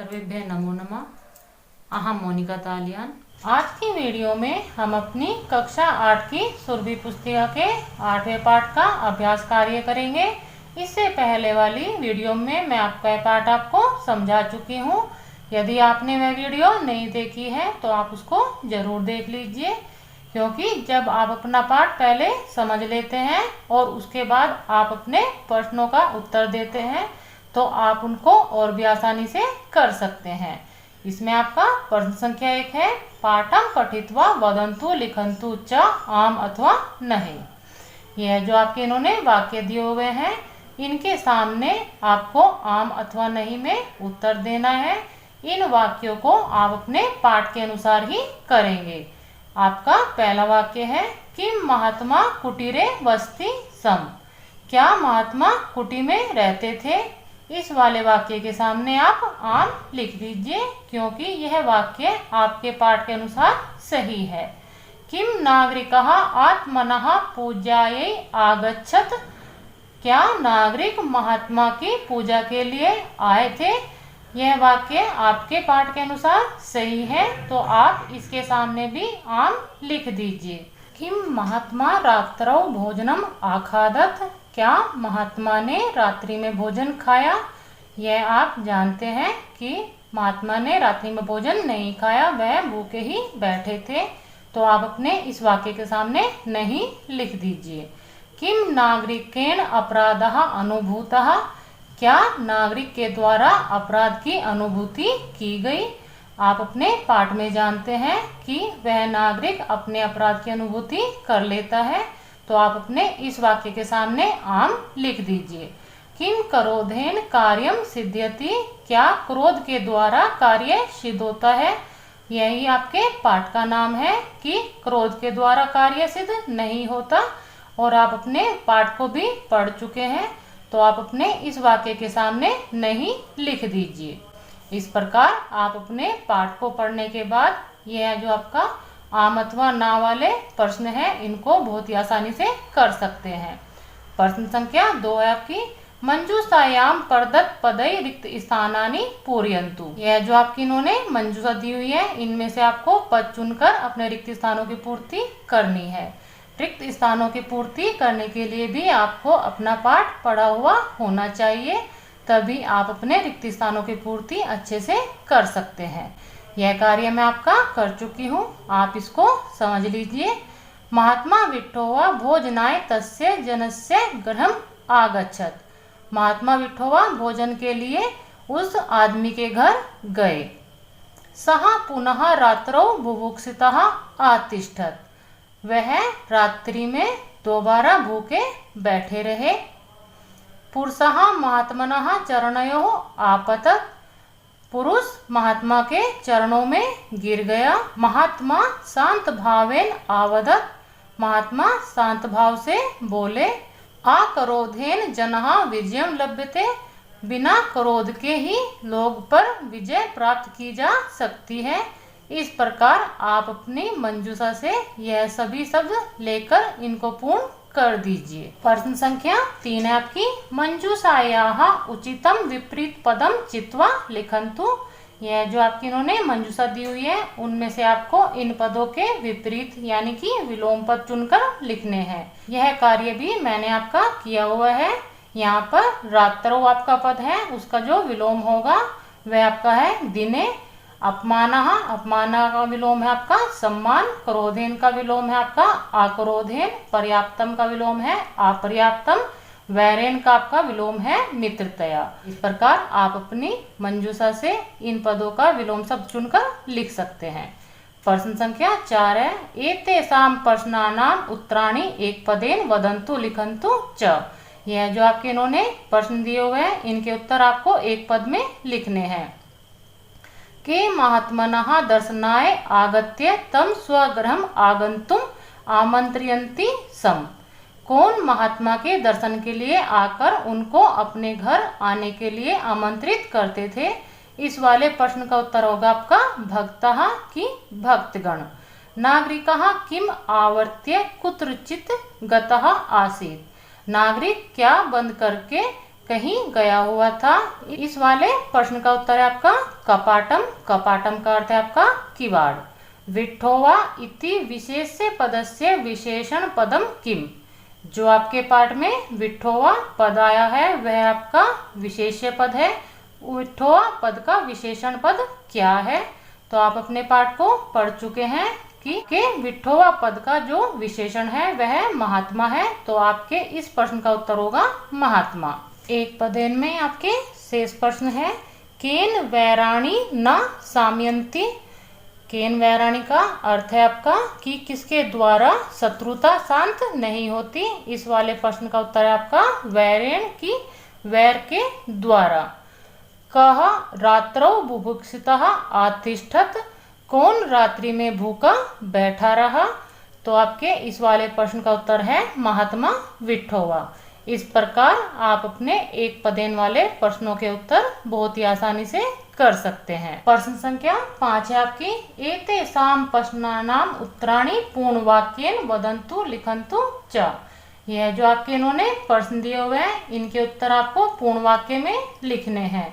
सर्वेभ्यः नमो नमः। अहम मोनिका तालियान। आज की वीडियो में हम अपनी कक्षा 8 की सुरभि पुस्तिका के 8वें पाठ का अभ्यास कार्य करेंगे। इससे पहले वाली वीडियो में मैं आपका पाठ आपको समझा चुकी हूँ। यदि आपने वह वीडियो नहीं देखी है तो आप उसको जरूर देख लीजिए, क्योंकि जब आप अपना पाठ पहले समझ लेते हैं और उसके बाद आप अपने प्रश्नों का उत्तर देते हैं तो आप उनको और भी आसानी से कर सकते हैं। इसमें आपका प्रश्न संख्या 1 है, पाठम पठित्वा वदंतु लिखंतु च आम अथवा नहीं। यह जो आपके इन्होंने वाक्य दिए हुए हैं, इनके सामने आपको आम अथवा नहीं में उत्तर देना है। इन वाक्यों को आप अपने पाठ के अनुसार ही करेंगे। आपका पहला वाक्य है, किम महात्मा कुटीरे वसति सम। क्या महात्मा कुटी में रहते थे। इस वाले वाक्य के सामने आप आम लिख दीजिए, क्योंकि यह वाक्य आपके पाठ के अनुसार सही है। किम नागरिकः आत्मनः पूजायै आगच्छत्। क्या नागरिक महात्मा की पूजा के लिए आए थे। यह वाक्य आपके पाठ के अनुसार सही है, तो आप इसके सामने भी आम लिख दीजिए। किम महात्मा रात्रौ भोजनम आखादत। क्या महात्मा ने रात्रि में भोजन खाया। यह आप जानते हैं कि महात्मा ने रात्रि में भोजन नहीं खाया, वह भूखे ही बैठे थे, तो आप अपने इस वाक्य के सामने नहीं लिख दीजिए। किम नागरिकेण अपराधः अनुभूतः। क्या नागरिक के द्वारा अपराध की अनुभूति की गई। आप अपने पाठ में जानते हैं कि वह नागरिक अपने अपराध की अनुभूति कर लेता है, तो आप अपने इस वाक्य के सामने आम लिख दीजिए। किम क्रोधेन कार्यम सिद्ध्यति। क्या क्रोध के द्वारा कार्य सिद्ध होता है। यही आपके पाठ का नाम है कि क्रोध के द्वारा कार्य सिद्ध नहीं होता, और आप अपने पाठ को भी पढ़ चुके हैं, तो आप अपने इस वाक्य के सामने नहीं लिख दीजिए। इस प्रकार आप अपने पाठ को पढ़ने के बाद यह जो आपका आम अथवा ना वाले प्रश्न है, इनको बहुत ही आसानी से कर सकते हैं। प्रश्न संख्या 2 है आपकी, मंजूषायाम प्रदत्त पदै रिक्त स्थानानि पूरयन्तु। यह जो आपकी इन्होंने मंजूषा दी हुई है, इनमें से आपको पद चुनकर अपने रिक्त स्थानों की पूर्ति करनी है। रिक्त स्थानों की पूर्ति करने के लिए भी आपको अपना पाठ पढ़ा हुआ होना चाहिए, तभी आप अपने रिक्त स्थानों की पूर्ति अच्छे से कर सकते हैं। यह कार्य मैं आपका कर चुकी हूँ, आप इसको समझ लीजिए। महात्मा विट्ठोवा भोजनाय तस्य जनस्य गृहम् आगच्छत्। महात्मा विट्ठोवा भोजन के लिए उस आदमी के घर गए। सः पुनः रात्रौ बुभुक्षितः आतिष्ठत्। वह रात्रि में दोबारा भूखे बैठे रहे। पुरुषः महात्मनः चरणयोः आपतत्। पुरुष महात्मा के चरणों में गिर गया। महात्मा शांत भावेन आवदत्। महात्मा शांत भाव से बोले। अक्रोधेन जनः विजयं लभ्यते। बिना क्रोध के ही लोग पर विजय प्राप्त की जा सकती है। इस प्रकार आप अपनी मंजूषा से यह सभी शब्द लेकर इनको पूर्ण कर दीजिए। प्रश्न संख्या 3 है आपकी, मंजूषायाः उचितम विपरीत पदम चित्वा लिखंतु। यह जो आपकी इन्होंने मंजूषा दी हुई है, उनमें से आपको इन पदों के विपरीत यानी कि विलोम पद चुनकर लिखने हैं। यह कार्य भी मैंने आपका किया हुआ है। यहाँ पर रात्रौ आपका पद है, उसका जो विलोम होगा वह आपका है दिने। अपमानः, अपमाना का विलोम है आपका सम्मान। क्रोधेन का विलोम है आपका आक्रोधेन। पर्याप्तम का विलोम है अपर्याप्तम। वैरेन का आपका विलोम है मित्रतया। इस प्रकार आप अपनी मंजूषा से इन पदों का विलोम शब्द चुनकर लिख सकते हैं। प्रश्न संख्या 4 है, एतेषां प्रश्नानाम् उत्तराणि एक पदेन वदन्तु लिखन्तु च। यह जो आपके इन्होंने प्रश्न दिए हुए हैं, इनके उत्तर आपको एक पद में लिखने हैं। के महात्मनः दर्शनाय आगत्य तम स्वगृहम् आगन्तुम् आमंत्रयन्ति सम। कौन महात्मा के दर्शन के लिए आकर उनको अपने घर आने के लिए आमंत्रित करते थे। इस वाले प्रश्न का उत्तर होगा आपका भक्तः की भक्तगण। नागरिकः किम आवर्त्य कुत्रचित गतः आसीत्। नागरिक क्या बंद करके कहीं गया हुआ था। इस वाले प्रश्न का उत्तर है आपका कपाटम। कपाटम का अर्थ है आपका किवाड़। विट्ठोवा इति विशेष्य पदस्य विशेषण पदम किम। जो आपके पाठ में विट्ठोवा पद आया है वह आपका विशेष्य पद है। विट्ठोवा पद का विशेषण पद क्या है? तो आप अपने पाठ को पढ़ चुके हैं कि विट्ठोवा पद का जो विशेषण है वह महात्मा है। तो आपके इस प्रश्न का उत्तर होगा महात्मा। एक पदेन में आपके शेष प्रश्न है, केन वैराणी न सामयंती। केन वैराणी का अर्थ है आपका कि किसके द्वारा शत्रुता शांत नहीं होती। इस वाले प्रश्न का उत्तर है आपका वैरेण की वैर के द्वारा। कह रात्रौ बुभुक्षितः आतिष्ठत। कौन रात्रि में भूखा बैठा रहा। तो आपके इस वाले प्रश्न का उत्तर है महात्मा विट्ठोवा। इस प्रकार आप अपने एक पदेन वाले प्रश्नों के उत्तर बहुत ही आसानी से कर सकते हैं। प्रश्न संख्या 5 है आपकी, एतेषां प्रश्नानाम उत्तराणि पूर्ण वाक्येन वदन्तु लिखन्तु च। यह जो आपके इन्होंने प्रश्न दिए हुए हैं इनके उत्तर आपको पूर्ण वाक्य में लिखने हैं।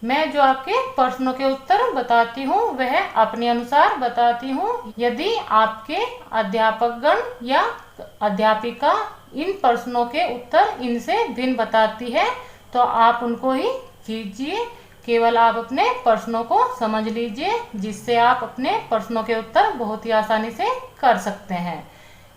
मैं जो आपके प्रश्नों के उत्तर बताती हूँ वह अपने अनुसार बताती हूँ। यदि आपके अध्यापकगण या अध्यापिका इन प्रश्नों के उत्तर इनसे भिन्न बताती है तो आप उनको ही कीजिए। केवल आप अपने प्रश्नों को समझ लीजिए जिससे आप अपने प्रश्नों के उत्तर बहुत ही आसानी से कर सकते हैं।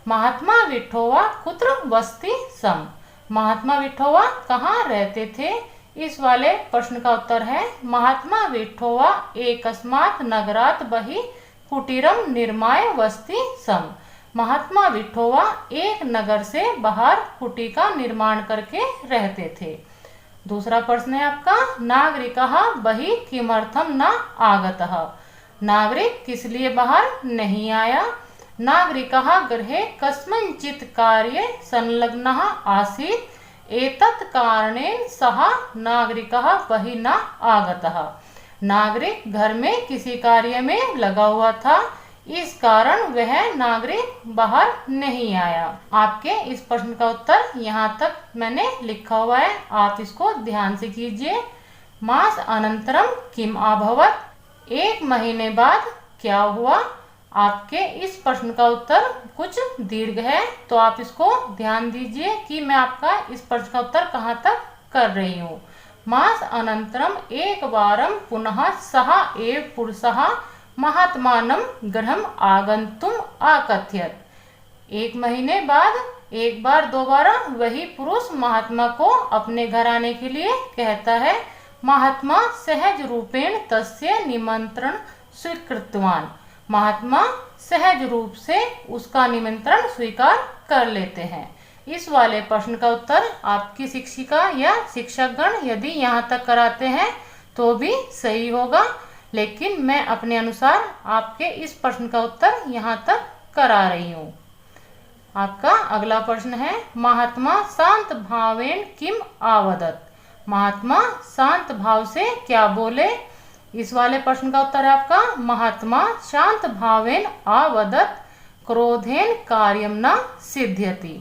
महात्मा विट्ठोवा कुत्र वसति सम। महात्मा विट्ठोवा कहाँ रहते थे? इस वाले प्रश्न का उत्तर है महात्मा विट्ठोवा एकस्मात् नगरात् बहि कुटीरम निर्माय वसति सम। महात्मा विट्ठोवा एक नगर से बाहर कुटी का निर्माण करके रहते थे। दूसरा प्रश्न है आपका, नागरिकः बहि किमर्थम न आगतः। नागरिक किस लिए बाहर नहीं आया? नागरिकः गृहे कस्मिंश्चित् कार्ये संलग्नः आसीत् एतत् कारणेन सः नागरिकः बहि न आगतः। नागरिक घर में किसी कार्य में लगा हुआ था, इस कारण वह नागरिक बाहर नहीं आया। आपके इस प्रश्न का उत्तर यहाँ तक मैंने लिखा हुआ है, आप इसको ध्यान से कीजिए। मास अनंतरम किम अभवत्। एक महीने बाद क्या हुआ? आपके इस प्रश्न का उत्तर कुछ दीर्घ है तो आप इसको ध्यान दीजिए कि मैं आपका इस प्रश्न का उत्तर कहाँ तक कर रही हूँ। मास अनंतरम एक बारम पुनः सः एव पुरुषः महात्मानं गृहम् आगन्तुम अकथयत्। एक महीने बाद एक बार दोबारा वही पुरुष महात्मा को अपने घर आने के लिए कहता है। महात्मा सहज रूपेण तस्य निमंत्रण स्वीकृतवान। महात्मा सहज रूप से उसका निमंत्रण स्वीकार कर लेते हैं। इस वाले प्रश्न का उत्तर आपकी शिक्षिका या शिक्षकगण यदि यहाँ तक कराते हैं तो भी सही होगा, लेकिन मैं अपने अनुसार आपके इस प्रश्न का उत्तर यहाँ तक करा रही हूँ। आपका अगला प्रश्न है, महात्मा शांत भावेन किम आवदत। महात्मा शांत भाव से क्या बोले? इस वाले प्रश्न का उत्तर है आपका महात्मा शांत भावेन आवदत क्रोधेन कार्यम न सिद्ध्यति।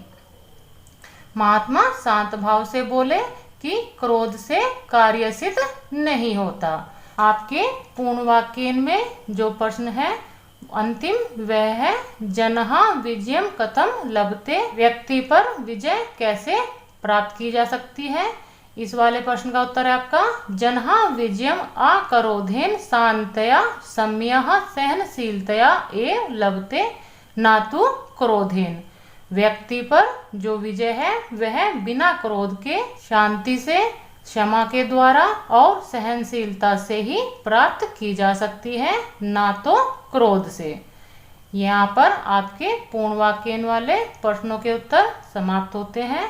महात्मा शांत भाव से बोले कि क्रोध से कार्य सिद्ध नहीं होता। आपके पूर्ण वाक्य में जो प्रश्न है अंतिम वह है, जनः विजयम कथम लभते। व्यक्ति पर विजय कैसे प्राप्त की जा सकती है? इस वाले प्रश्न का उत्तर है आपका जनः विजयम अक्रोधेन शांतया सम्यः सहनशीलतया एव लभते न तु क्रोधेन। व्यक्ति पर जो विजय है वह बिना क्रोध के शांति से, क्षमा के द्वारा और सहनशीलता से ही प्राप्त की जा सकती है, ना तो क्रोध से। यहाँ पर आपके पूर्ण वाक्य वाले प्रश्नों के उत्तर समाप्त होते हैं।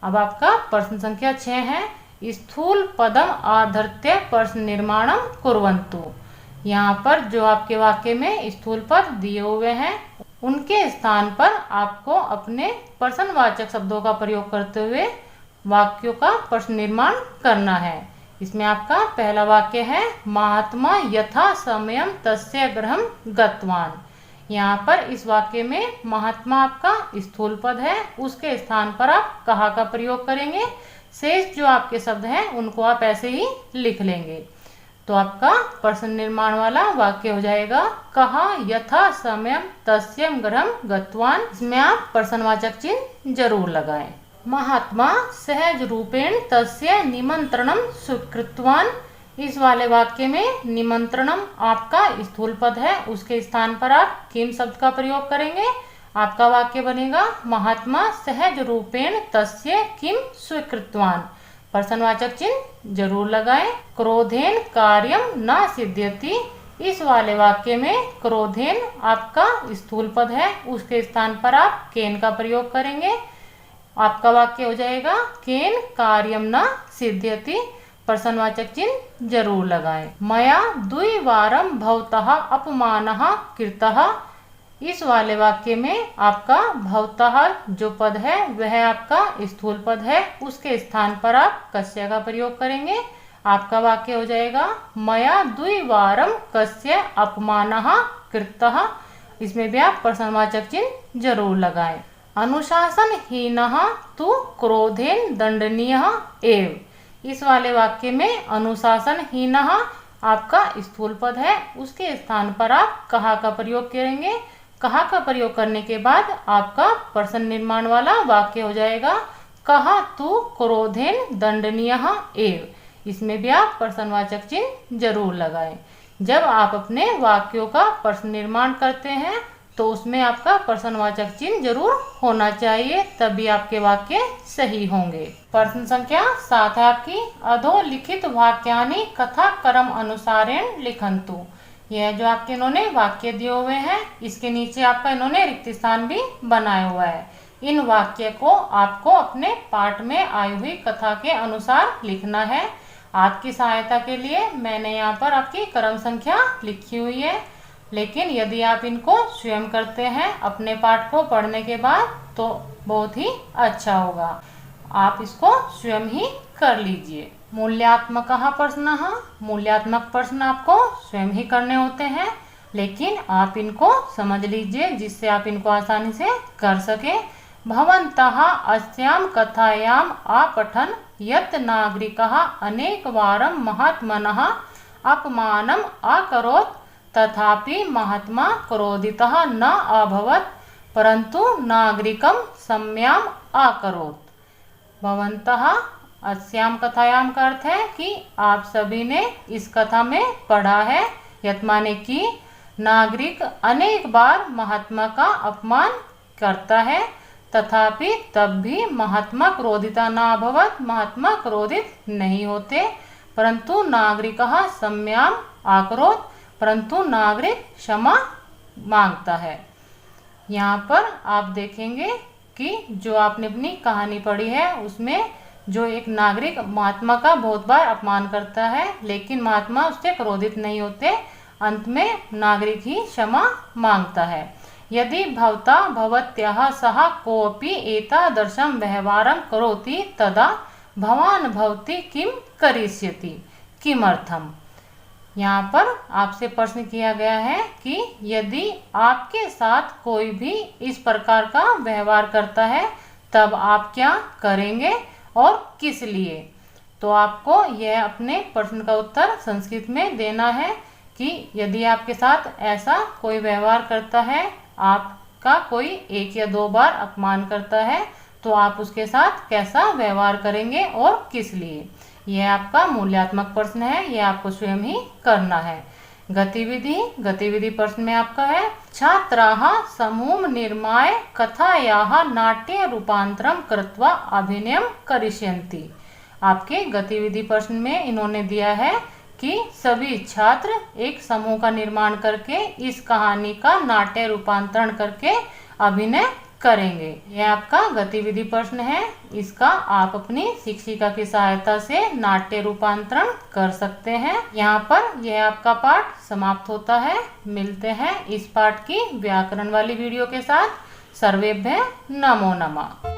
अब आपका प्रश्न संख्या 6 है, स्थूल पदम आधृत्य प्रश्न निर्माणम कुर्वन्तु। यहाँ पर जो आपके वाक्य में स्थूल पद दिए हुए हैं उनके स्थान पर आपको अपने प्रश्नवाचक शब्दों का प्रयोग करते हुए वाक्यों का प्रश्न निर्माण करना है। इसमें आपका पहला वाक्य है, महात्मा यथा समयम तस्य गृहम गतवान। यहाँ पर इस वाक्य में महात्मा आपका स्थूल पद है, उसके स्थान पर आप कहा का प्रयोग करेंगे। शेष जो आपके शब्द हैं उनको आप ऐसे ही लिख लेंगे। तो आपका प्रश्न निर्माण वाला वाक्य हो जाएगा कहा यथा समयम तस्यम गृहम गतवान। इसमें आप प्रश्नवाचक चिन्ह जरूर लगाएं। महात्मा सहज रूपेण तस्य निमंत्रणम स्वीकृतवान। इस वाले वाक्य में निमंत्रणम आपका स्थूल पद है, उसके स्थान पर आप किम शब्द का प्रयोग करेंगे। आपका वाक्य बनेगा महात्मा सहज रूपेण तस्य किम स्वीकृतवान। प्रश्नवाचक चिन्ह जरूर लगाएं। क्रोधेन कार्यम न सिद्ध्यति। इस वाले वाक्य में क्रोधेन आपका स्थूल पद है, उसके स्थान पर आप केन का प्रयोग करेंगे। आपका वाक्य हो जाएगा केन कार्यम न सिद्ध्यति। प्रश्नवाचक चिन्ह जरूर लगाएं। मया द्विवारं भवतः अपमानः कृतः। इस वाले वाक्य में आपका भवतः जो पद है वह आपका स्थूल पद है, उसके स्थान पर आप कस्य का प्रयोग करेंगे। आपका वाक्य हो जाएगा मया द्विवारं कस्य अपमानः कृतः। इसमें भी आप प्रश्नवाचक चिन्ह जरूर लगाएं। अनुशासनहीनः तु क्रोधेन दंडनीयः एव। इस वाले वाक्य में अनुशासनहीनः आपका स्थूल पद है, उसके स्थान पर आप कहा का प्रयोग करेंगे। कहा का प्रयोग करने के बाद आपका प्रश्न निर्माण वाला वाक्य हो जाएगा कहा तु क्रोधेन दंडनीयः एव। इसमें भी आप प्रश्नवाचक चिन्ह जरूर लगाएं। जब आप अपने वाक्यों का प्रश्न निर्माण करते हैं तो उसमें आपका प्रश्नवाचक चिन्ह जरूर होना चाहिए, तभी आपके वाक्य सही होंगे। प्रश्न संख्या 7 है आपकी अधोलिखित वाक्यानि कथा क्रम अनुसारेण लिखन्तु। यह जो आपके इन्होंने वाक्य दिए हुए हैं, इसके नीचे आपका इन्होंने रिक्त स्थान भी बनाया हुआ है। इन वाक्य को आपको अपने पाठ में आई हुई कथा के अनुसार लिखना है। आपकी सहायता के लिए मैंने यहाँ पर आपकी क्रम संख्या लिखी हुई है, लेकिन यदि आप इनको स्वयं करते हैं अपने पाठ को पढ़ने के बाद तो बहुत ही अच्छा होगा। आप इसको स्वयं ही कर लीजिए। मूल्यात्मक प्रश्न। मूल्यात्मक प्रश्न आपको स्वयं ही करने होते हैं, लेकिन आप इनको समझ लीजिए जिससे आप इनको आसानी से कर सके। भवन्तः अस्याम कथायाम आपठन यत् नागरिकः अनेकवारं महात्मनः अपमानम् अकरोत् तथापि महात्मा क्रोधितः न अभवत् परंतु नागरिकं सम्यम् अकरोत्। भवन्तः अस्याम कथायाम का अर्थ है कि आप सभी ने इस कथा में पढ़ा है, यत् माने कि नागरिक अनेक बार महात्मा का अपमान करता है, तथापि तब भी महात्मा क्रोधिता न अभवत्। महात्मा क्रोधित नहीं होते, परंतु नागरिकः सम्यम् अकरोत्, परंतु नागरिक क्षमा मांगता है। यहाँ पर आप देखेंगे कि जो आपने अपनी कहानी पढ़ी है उसमें जो एक नागरिक महात्मा का बहुत बार अपमान करता है, लेकिन महात्मा उससे क्रोधित नहीं होते, अंत में नागरिक ही क्षमा मांगता है। यदि भवता भवत्याः सह कोऽपि एतादृशं व्यवहारं करोति तदा भवान् भवती किं करिष्यति किमर्थम्। यहाँ पर आपसे प्रश्न किया गया है कि यदि आपके साथ कोई भी इस प्रकार का व्यवहार करता है तब आप क्या करेंगे और किस लिए। तो आपको यह अपने प्रश्न का उत्तर संस्कृत में देना है कि यदि आपके साथ ऐसा कोई व्यवहार करता है, आपका कोई 1 या 2 बार अपमान करता है, तो आप उसके साथ कैसा व्यवहार करेंगे और किस लिए। यह आपका मूल्यात्मक प्रश्न है, यह आपको स्वयं ही करना है। गतिविधि प्रश्न में आपका है छात्राः समूह निर्माय कथायाः नाट्य रूपांतरं कृत्वा अभिनयं करिष्यन्ति। आपके गतिविधि प्रश्न में इन्होंने दिया है कि सभी छात्र एक समूह का निर्माण करके इस कहानी का नाट्य रूपांतरण करके अभिनय करेंगे। यह आपका गतिविधि प्रश्न है, इसका आप अपनी शिक्षिका की सहायता से नाट्य रूपांतरण कर सकते हैं। यहाँ पर यह आपका पाठ समाप्त होता है। मिलते हैं इस पाठ की व्याकरण वाली वीडियो के साथ। सर्वेभ्यः नमो नमः।